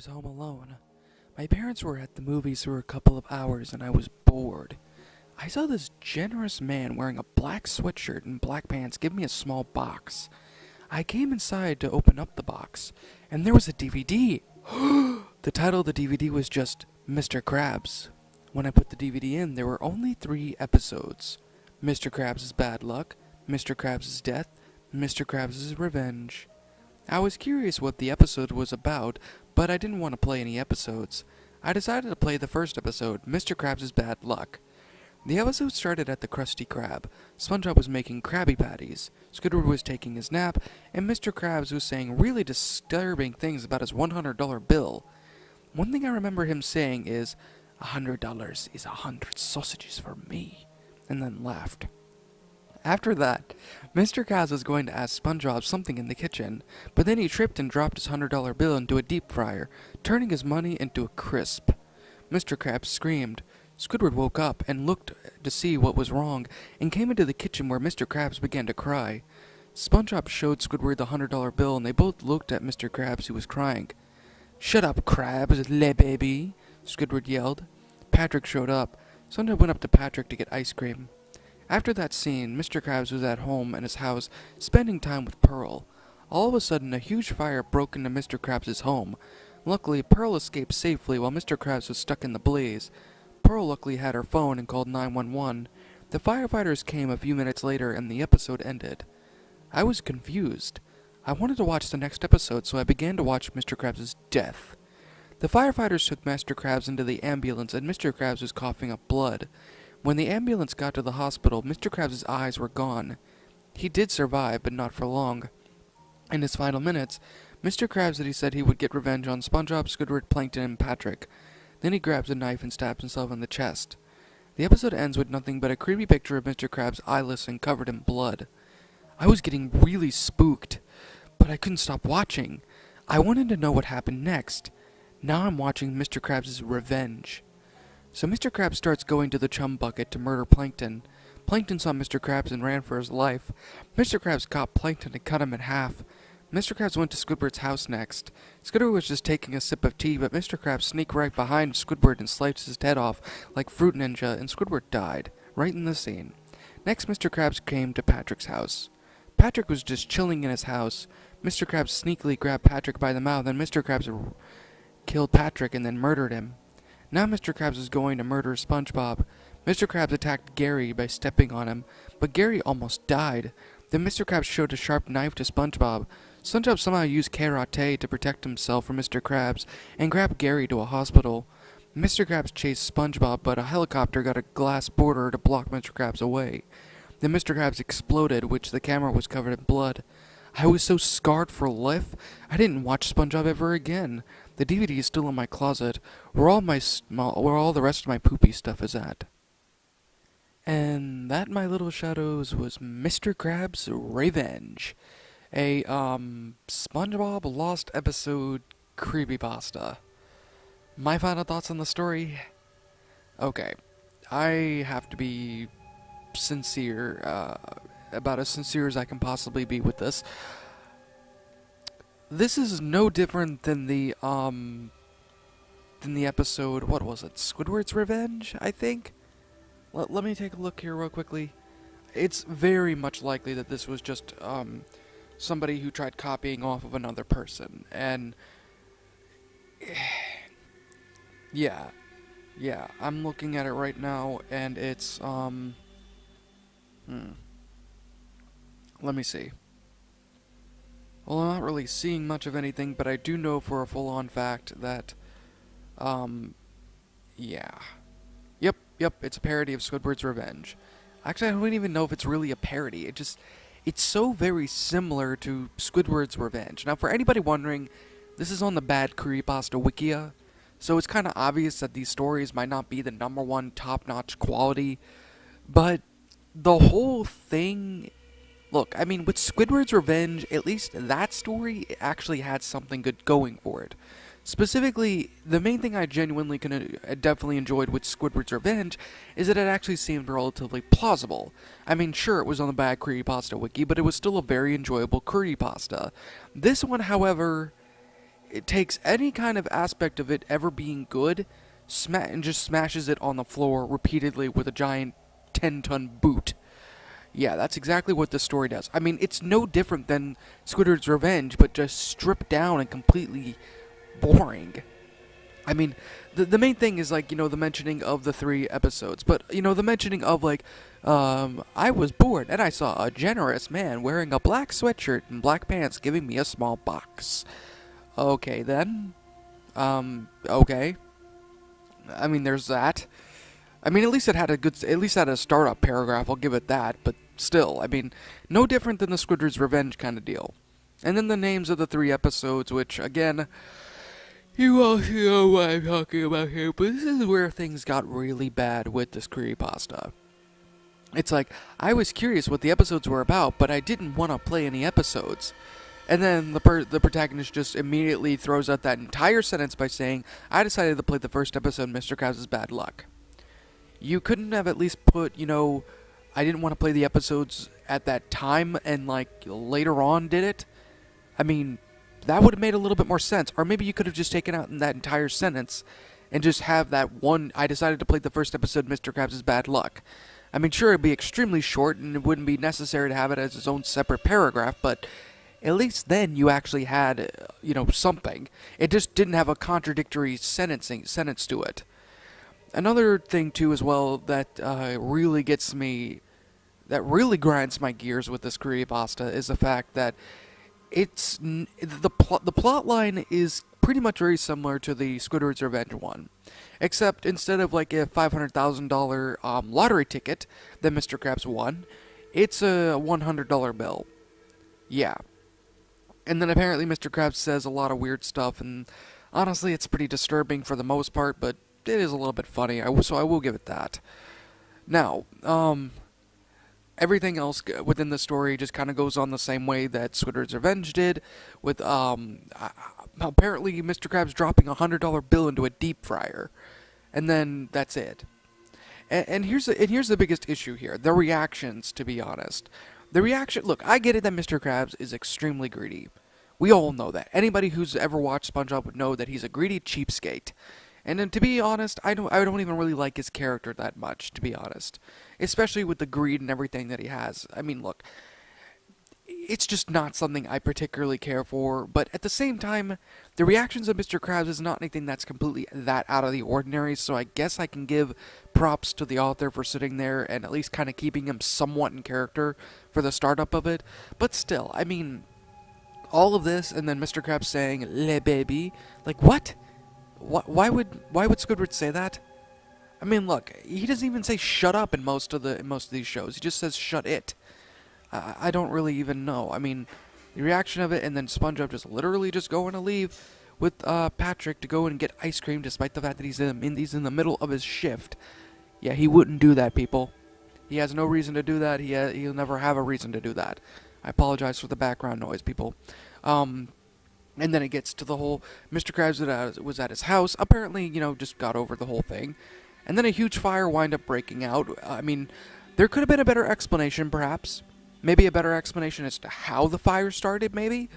was home alone. My parents were at the movies for a couple of hours and I was bored. I saw this generous man wearing a black sweatshirt and black pants give me a small box. I came inside to open up the box, and there was a DVD. The title of the DVD was just Mr. Krabs. When I put the DVD in, there were only 3 episodes. Mr. Krabs' Bad Luck, Mr. Krabs' Death, Mr. Krabs' Revenge. I was curious what the episode was about, but I didn't want to play any episodes. I decided to play the first episode, Mr. Krabs' Bad Luck. The episode started at the Krusty Krab. SpongeBob was making Krabby Patties, Squidward was taking his nap, and Mr. Krabs was saying really disturbing things about his $100 bill. One thing I remember him saying is, $100 is 100 sausages for me, and then laughed. After that, Mr. Krabs was going to ask SpongeBob something in the kitchen, but then he tripped and dropped his $100 bill into a deep fryer, turning his money into a crisp. Mr. Krabs screamed. Squidward woke up and looked to see what was wrong, and came into the kitchen where Mr. Krabs began to cry. SpongeBob showed Squidward the $100 bill, and they both looked at Mr. Krabs, who was crying. "Shut up, Krabs, le baby," Squidward yelled. Patrick showed up. SpongeBob went up to Patrick to get ice cream. After that scene, Mr. Krabs was at home in his house, spending time with Pearl. All of a sudden, a huge fire broke into Mr. Krabs' home. Luckily, Pearl escaped safely while Mr. Krabs was stuck in the blaze. Pearl luckily had her phone and called 911. The firefighters came a few minutes later and the episode ended. I was confused. I wanted to watch the next episode, so I began to watch Mr. Krabs' death. The firefighters took Mr. Krabs into the ambulance and Mr. Krabs was coughing up blood. When the ambulance got to the hospital, Mr. Krabs' eyes were gone. He did survive, but not for long. In his final minutes, Mr. Krabs said he said he would get revenge on SpongeBob, Squidward, Plankton, and Patrick. Then he grabs a knife and stabs himself in the chest. The episode ends with nothing but a creepy picture of Mr. Krabs eyeless and covered in blood. I was getting really spooked, but I couldn't stop watching. I wanted to know what happened next. Now I'm watching Mr. Krabs' Revenge. So Mr. Krabs starts going to the chum bucket to murder Plankton. Plankton saw Mr. Krabs and ran for his life. Mr. Krabs caught Plankton and cut him in half. Mr. Krabs went to Squidward's house next. Squidward was just taking a sip of tea, but Mr. Krabs sneaked right behind Squidward and sliced his head off like Fruit Ninja, and Squidward died, right in the scene. Next, Mr. Krabs came to Patrick's house. Patrick was just chilling in his house. Mr. Krabs sneakily grabbed Patrick by the mouth, and Mr. Krabs killed Patrick and then murdered him. Now Mr. Krabs is going to murder SpongeBob. Mr. Krabs attacked Gary by stepping on him, but Gary almost died. Then Mr. Krabs showed a sharp knife to SpongeBob. SpongeBob somehow used karate to protect himself from Mr. Krabs and grabbed Gary to a hospital. Mr. Krabs chased SpongeBob, but a helicopter got a glass border to block Mr. Krabs away. Then Mr. Krabs exploded, which the camera was covered in blood. I was so scarred for life, I didn't watch SpongeBob ever again. The DVD is still in my closet, where all the rest of my poopy stuff is at. And that, my little shadows, was Mr. Krabs' Revenge. A, SpongeBob Lost episode creepypasta. My final thoughts on the story? Okay, I have to be sincere, about as sincere as I can possibly be with this. This is no different than the episode, what was it, Squidward's Revenge, I think? Let me take a look here real quickly. It's very much likely that this was just, somebody who tried copying off of another person, and yeah, I'm looking at it right now, and it's, let me see. Well, I'm not really seeing much of anything, but I do know for a full-on fact that, yeah. Yep, it's a parody of Squidward's Revenge. Actually, I don't even know if it's really a parody. It's so very similar to Squidward's Revenge. Now, for anybody wondering, this is on the Bad Creepypasta Wikia, so it's kind of obvious that these stories might not be the #1 top-notch quality, but the whole thing... Look, I mean, with Squidward's Revenge, at least that story actually had something good going for it. Specifically, the main thing I genuinely definitely enjoyed with Squidward's Revenge is that it actually seemed relatively plausible. I mean, sure, it was on the Bad Creepypasta Wiki, but it was still a very enjoyable creepypasta. This one, however, it takes any kind of aspect of it ever being good, and just smashes it on the floor repeatedly with a giant 10-ton boot. Yeah, that's exactly what the story does. I mean, it's no different than Squidward's Revenge, but just stripped down and completely boring. I mean, the main thing is, like, the mentioning of the 3 episodes, but, the mentioning of, like, I was bored, and I saw a generous man wearing a black sweatshirt and black pants giving me a small box. Okay, then. Okay. I mean, there's that. I mean, at least it had a startup paragraph, I'll give it that, but still, I mean, no different than the Squidward's Revenge kind of deal. And then the names of the 3 episodes, which, again, you all know what I'm talking about here, but this is where things got really bad with this creepypasta. It's like, I was curious what the episodes were about, but I didn't want to play any episodes. And then the protagonist just immediately throws out that entire sentence by saying, I decided to play the first episode, Mr. Krabs' Bad Luck. You couldn't have at least put, I didn't want to play the episodes at that time and, like, later on did it? I mean, that would have made a little bit more sense. Or maybe you could have just taken out that entire sentence and just have that one, I decided to play the first episode, Mr. Krabs' Bad Luck. I mean, sure, it'd be extremely short and it wouldn't be necessary to have it as its own separate paragraph, but at least then you actually had, something. It just didn't have a contradictory sentence to it. Another thing, too, as well, that really grinds my gears with this creepypasta is the fact that the plot line is pretty much very similar to the Squidward's Revenge one, except instead of like a $500,000 lottery ticket that Mr. Krabs won, it's a $100 bill. Yeah. And then apparently Mr. Krabs says a lot of weird stuff, and honestly it's pretty disturbing for the most part, but it is a little bit funny, so I will give it that. Now, everything else within the story just kind of goes on the same way that Squidward's Revenge did, with, apparently Mr. Krabs dropping a $100 bill into a deep fryer. And then that's it. And here's the biggest issue here. The reactions, to be honest. Look, I get it that Mr. Krabs is extremely greedy. We all know that. Anybody who's ever watched SpongeBob would know that he's a greedy cheapskate. And then, to be honest, I don't even really like his character that much, to be honest. Especially with the greed and everything that he has. I mean, look, it's just not something I particularly care for, but at the same time, the reactions of Mr. Krabs is not anything that's completely that out of the ordinary, so I guess I can give props to the author for sitting there and at least kind of keeping him somewhat in character for the startup of it. But still, I mean, all of this, and then Mr. Krabs saying, "Le baby," like, what? Why would Squidward say that? I mean, look, he doesn't even say "shut up" in most of these shows. He just says "shut it." I don't really even know. I mean, the reaction of it, and then SpongeBob just literally just going to leave with Patrick to go and get ice cream, despite the fact that he's in the middle of his shift. Yeah, he wouldn't do that, people. He has no reason to do that. He'll never have a reason to do that. I apologize for the background noise, people. And then it gets to the whole Mr. Krabs was at his house. Apparently, just got over the whole thing. And then a huge fire wind up breaking out. I mean, there could have been a better explanation, perhaps. Maybe a better explanation as to how the fire started, maybe?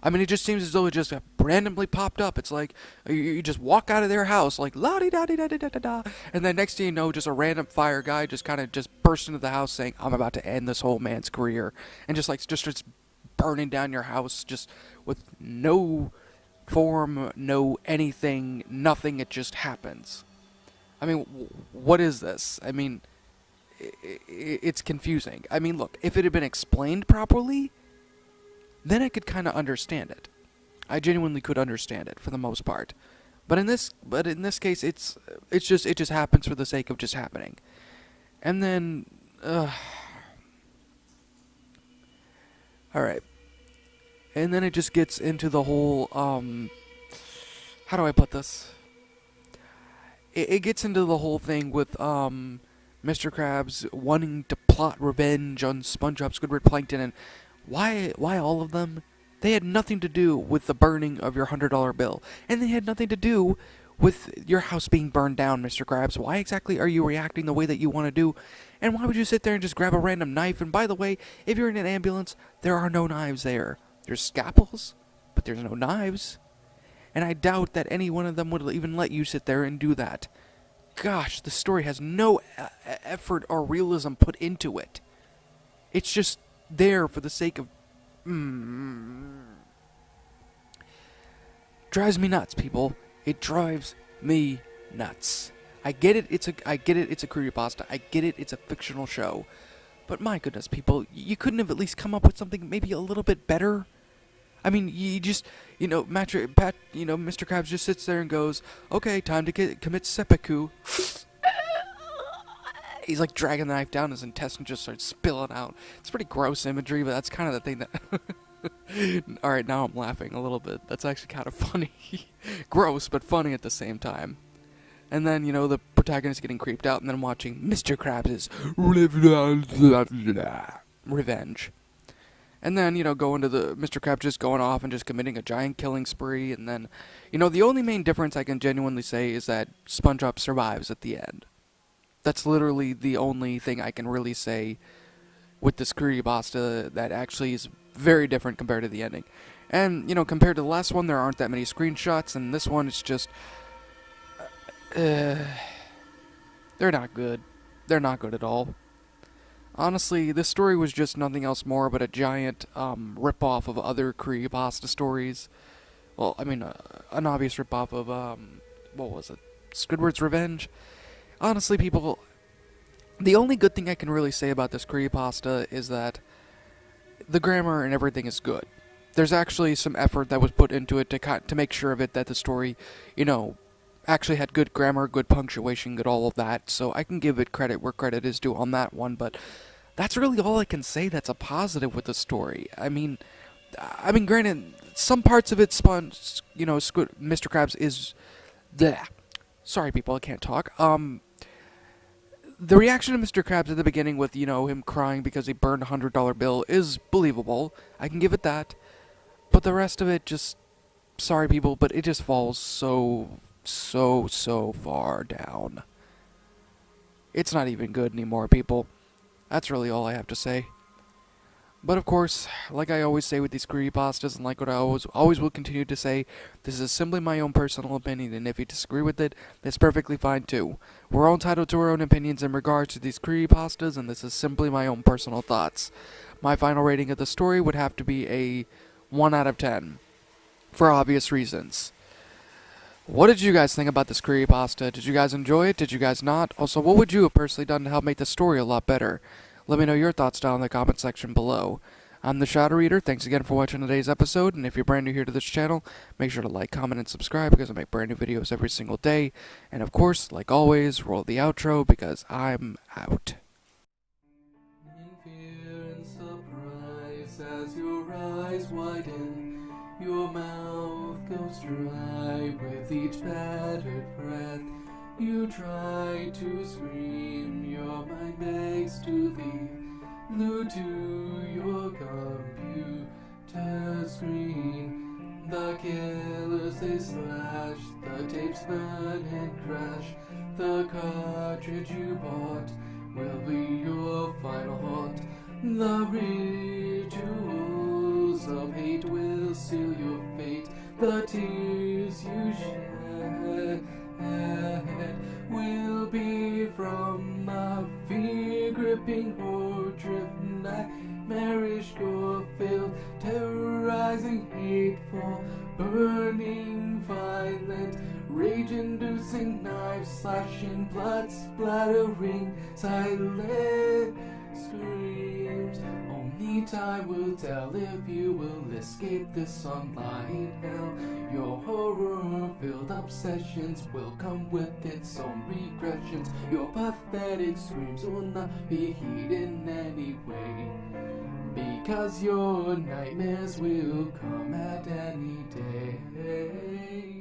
I mean, it just seems as though it just randomly popped up. It's like, you just walk out of their house, like, la-di-da-di-da-di-da-da, and then next thing you know, just a random fire guy just kind of just burst into the house saying, I'm about to end this whole man's career. And just burning down your house, just with no form, no anything, nothing, it just happens. I mean, what is this? I mean, it's confusing. I mean, look, if it had been explained properly, then I could kind of understand it. I genuinely could understand it for the most part. But in this case, it just happens for the sake of just happening. And then, all right. And then it just gets into the whole, how do I put this? It gets into the whole thing with, Mr. Krabs wanting to plot revenge on SpongeBob, Squidward, Plankton, and why all of them? They had nothing to do with the burning of your $100 bill, and they had nothing to do with your house being burned down, Mr. Krabs. Why exactly are you reacting the way that you want to do? And why would you sit there and just grab a random knife? And by the way, if you're in an ambulance, there are no knives there. There's scalpels, but there's no knives. and I doubt that any one of them would even let you sit there and do that. Gosh, the story has no effort or realism put into it. It's just there for the sake of... Drives me nuts, people. It drives me nuts. I get it, it's a creepypasta. I get it, it's a fictional show. But my goodness, people, you couldn't have at least come up with something maybe a little bit better? I mean, you just, Mr. Krabs just sits there and goes, okay, time to commit seppuku. He's like dragging the knife down, his intestine just starts spilling out. It's pretty gross imagery, but that's kind of the thing that... Alright, now I'm laughing a little bit. That's actually kind of funny. Gross, but funny at the same time. And then, the protagonist getting creeped out, and then watching Mr. Krabs' revenge. And then, going to the Mr. Krabs just going off and just committing a giant killing spree, and then, the only main difference I can genuinely say is that SpongeBob survives at the end. That's literally the only thing I can really say with this creepypasta that actually is very different compared to the ending. And, compared to the last one, there aren't that many screenshots, and this one is just... they're not good. They're not good at all. Honestly, this story was just nothing else more but a giant rip-off of other creepypasta stories. Well, I mean, an obvious rip-off of, what was it? Squidward's Revenge? Honestly, people, the only good thing I can really say about this creepypasta is that the grammar and everything is good. There's actually some effort that was put into it to make sure of it that the story, actually had good grammar, good punctuation, good all of that, so I can give it credit where credit is due on that one, but that's really all I can say that's a positive with the story. I mean, granted, some parts of it Mr. Krabs is... Bleh. Sorry, people, I can't talk. The reaction of Mr. Krabs at the beginning with, him crying because he burned a $100 bill is believable. I can give it that. But the rest of it just... Sorry, people, but it just falls so far down. It's not even good anymore, people. That's really all I have to say. But of course, like I always say with these creepypastas, and like what I always will continue to say, this is simply my own personal opinion, and if you disagree with it, that's perfectly fine too. We're all entitled to our own opinions in regards to these creepypastas, and this is simply my own personal thoughts. My final rating of the story would have to be a 1 out of 10, for obvious reasons. What did you guys think about this creepypasta? Did you guys enjoy it? Did you guys not? Also, what would you have personally done to help make the story a lot better? Let me know your thoughts down in the comment section below. I'm the Shadow Eater. Thanks again for watching today's episode, and if you're brand new here to this channel, make sure to like, comment, and subscribe because I make brand new videos every single day. And of course, like always, roll the outro because I'm out. In fear and surprise as your eyes widen, your mouth goes dry with each battered breath. You try to scream, your mind begs to leave, glued to your computer screen. The killers they slash, the tapes burn and crash. The cartridge you bought will be your final haunt. The rituals of hate will seal your fate. The tears you shed will be from the fear-gripping horror-driven nightmarish gore-filled, terrorizing, hateful, burning, violent, rage-inducing, knife-slashing, blood-splattering, silent screams. Only time will tell if you will escape this online hell. Your horror-filled obsessions will come with its own regressions. Your pathetic screams will not be heeded in any way, because your nightmares will come at any day.